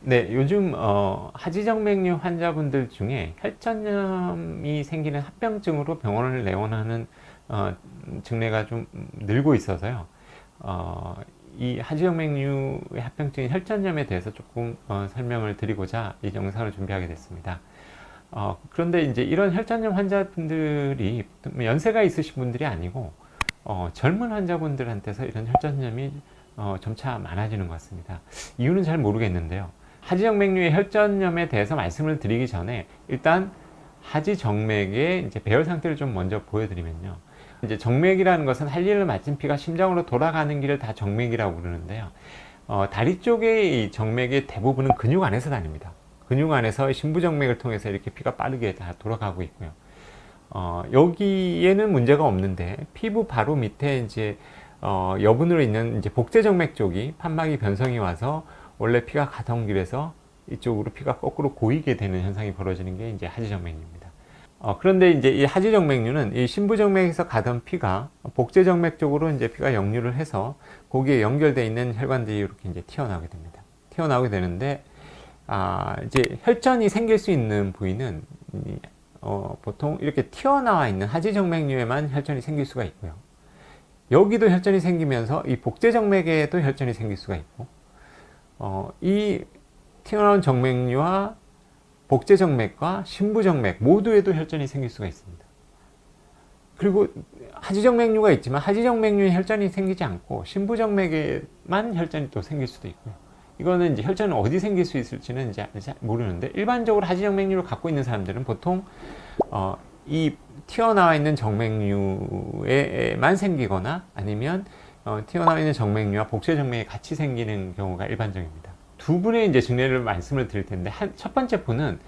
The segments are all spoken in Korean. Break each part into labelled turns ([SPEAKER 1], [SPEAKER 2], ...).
[SPEAKER 1] 네, 요즘 하지정맥류 환자분들 중에 혈전염이 생기는 합병증으로 병원을 내원하는 어, 증례가 좀 늘고 있어서요. 어, 이 하지정맥류의 합병증인 혈전염에 대해서 조금 설명을 드리고자 이 영상을 준비하게 됐습니다. 그런데 이제 이런 혈전염 환자분들이 연세가 있으신 분들이 아니고 젊은 환자분들한테서 이런 혈전염이 점차 많아지는 것 같습니다. 이유는 잘 모르겠는데요. 하지정맥류의 혈전염에 대해서 말씀을 드리기 전에 일단 하지정맥의 이제 배열 상태를 좀 먼저 보여드리면요. 이제 정맥이라는 것은 할 일을 마친 피가 심장으로 돌아가는 길을 다 정맥이라고 부르는데요. 다리 쪽의 이 정맥의 대부분은 근육 안에서 다닙니다. 근육 안에서 심부정맥을 통해서 이렇게 피가 빠르게 다 돌아가고 있고요. 여기에는 문제가 없는데 피부 바로 밑에 이제 여분으로 있는 이제 복제정맥 쪽이 판막이 변성이 와서 원래 피가 가던 길에서 이쪽으로 피가 거꾸로 고이게 되는 현상이 벌어지는 게 이제 하지정맥류입니다. 그런데 이제 이 하지정맥류는 이 심부정맥에서 가던 피가 복제정맥 쪽으로 이제 피가 역류를 해서 거기에 연결되어 있는 혈관들이 이렇게 이제 튀어나오게 됩니다. 튀어나오게 되는데, 이제 혈전이 생길 수 있는 부위는 보통 이렇게 튀어나와 있는 하지정맥류에만 혈전이 생길 수가 있고요. 여기도 혈전이 생기면서 이 복제정맥에도 혈전이 생길 수가 있고, 이 튀어나온 정맥류와 복제정맥과 심부정맥 모두에도 혈전이 생길 수가 있습니다. 그리고 하지정맥류가 있지만 하지정맥류에 혈전이 생기지 않고 심부정맥에만 혈전이 또 생길 수도 있고요. 이거는 이제 혈전은 어디 생길 수 있을지는 이제 모르는데, 일반적으로 하지정맥류를 갖고 있는 사람들은 보통 이 튀어나와 있는 정맥류에만 생기거나 아니면 튀어나와 있는 정맥류와 복제정맥이 같이 생기는 경우가 일반적입니다. 두 분의 이제 증례를 말씀을 드릴 텐데, 첫 번째 분은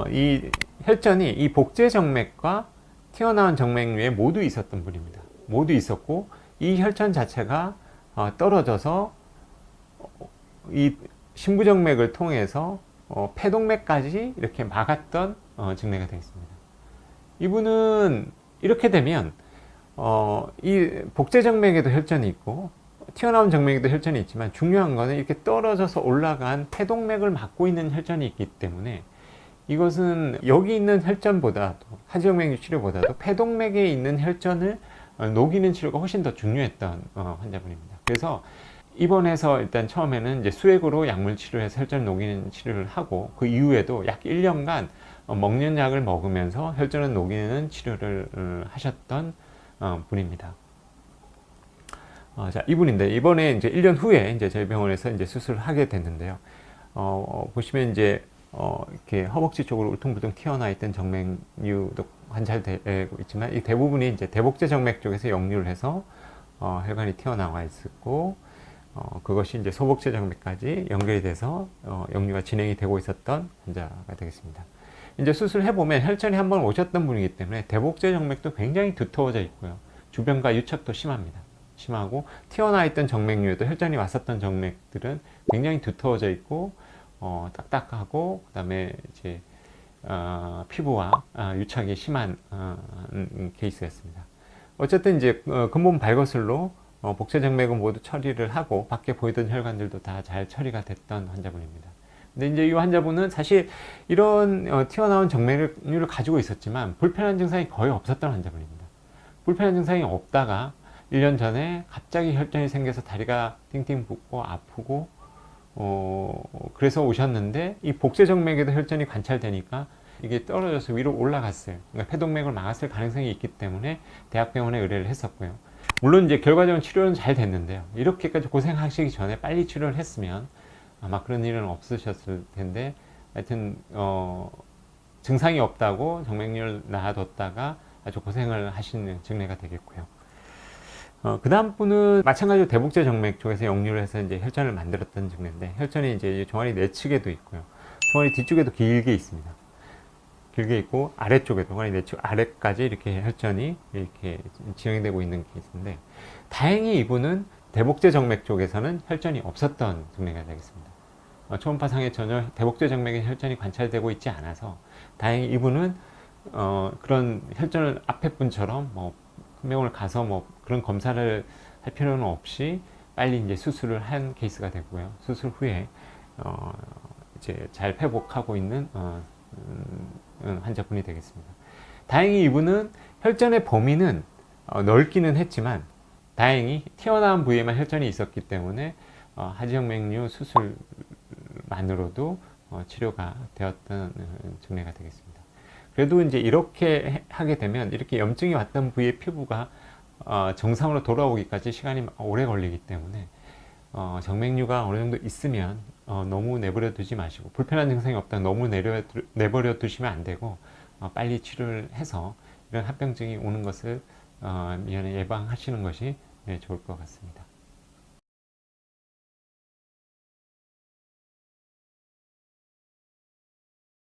[SPEAKER 1] 이 혈전이 이 복제정맥과 튀어나온 정맥류에 모두 있었던 분입니다. 모두 있었고 이 혈전 자체가 떨어져서 이 심부정맥을 통해서 폐동맥까지 이렇게 막았던 증례가 되겠습니다. 이분은 이렇게 되면 이 복제정맥에도 혈전이 있고 튀어나온 정맥에도 혈전이 있지만, 중요한 거는 이렇게 떨어져서 올라간 폐동맥을 막고 있는 혈전이 있기 때문에 이것은 여기 있는 혈전보다도, 하지정맥류 치료보다도 폐동맥에 있는 혈전을 녹이는 치료가 훨씬 더 중요했던 환자분입니다. 그래서 입원해서 일단 처음에는 이제 수액으로 약물 치료해서 혈전을 녹이는 치료를 하고, 그 이후에도 약 1년간 먹는 약을 먹으면서 혈전을 녹이는 치료를 하셨던 분입니다. 자, 이분인데 이번에 이제 1년 후에 이제 저희 병원에서 이제 수술을 하게 됐는데요. 보시면 이제 이렇게 허벅지 쪽으로 울퉁불퉁 튀어나와 있던 정맥류도 관찰되고 있지만, 이 대부분이 이제 대복제 정맥 쪽에서 역류를 해서 혈관이 튀어나와 있었고, 그것이 이제 소복제 정맥까지 연결이 돼서 역류가 진행이 되고 있었던 환자가 되겠습니다. 이제 수술해 보면 혈전이 한번 오셨던 분이기 때문에 대복제 정맥도 굉장히 두터워져 있고요. 주변과 유착도 심하고 튀어나와 있던 정맥류에도 혈전이 왔었던 정맥들은 굉장히 두터워져 있고 딱딱하고, 그 다음에 이제 피부와 유착이 심한 케이스였습니다. 어쨌든 이제 근본 발거술로 복제 정맥은 모두 처리를 하고 밖에 보이던 혈관들도 다 잘 처리가 됐던 환자분입니다. 근데 이제 이 환자분은 사실 이런 튀어나온 정맥류를 가지고 있었지만 불편한 증상이 거의 없었던 환자분입니다. 불편한 증상이 없다가 1년 전에 갑자기 혈전이 생겨서 다리가 띵띵 붓고 아프고 그래서 오셨는데, 이 복제정맥에도 혈전이 관찰되니까 이게 떨어져서 위로 올라갔어요. 그러니까 폐동맥을 막았을 가능성이 있기 때문에 대학병원에 의뢰를 했었고요. 물론 이제 결과적으로 치료는 잘 됐는데요. 이렇게까지 고생하시기 전에 빨리 치료를 했으면 아마 그런 일은 없으셨을 텐데, 하여튼 증상이 없다고 정맥류를 놔뒀다가 아주 고생을 하시는 증례가 되겠고요. 그 다음 분은 마찬가지로 대복제 정맥 쪽에서 역류를 해서 이제 혈전을 만들었던 증례인데, 혈전이 이제 종아리 내측에도 있고요. 종아리 뒤쪽에도 길게 있습니다. 길게 있고 아래쪽에도, 종아리 내측 아래까지 이렇게 혈전이 이렇게 진행되고 있는 케이스인데, 다행히 이분은 대복제 정맥 쪽에서는 혈전이 없었던 증례가 되겠습니다. 초음파 상에 전혀 대복제 정맥에 혈전이 관찰되고 있지 않아서 다행히 이분은 그런 혈전을 앞에 분처럼 뭐 병원을 가서 뭐 그런 검사를 할 필요는 없이 빨리 이제 수술을 한 케이스가 되고요. 수술 후에 이제 잘 회복하고 있는 환자분이 되겠습니다. 다행히 이분은 혈전의 범위는 넓기는 했지만 다행히 튀어나온 부위에만 혈전이 있었기 때문에 하지정맥류 수술만으로도 치료가 되었던 증례가 되겠습니다. 그래도 이제 이렇게 하게 되면 이렇게 염증이 왔던 부위의 피부가 정상으로 돌아오기까지 시간이 오래 걸리기 때문에 정맥류가 어느 정도 있으면 너무 내버려 두지 마시고, 불편한 증상이 없다 너무 내버려 두시면 안 되고 빨리 치료를 해서 이런 합병증이 오는 것을 미연에 예방하시는 것이 좋을 것 같습니다.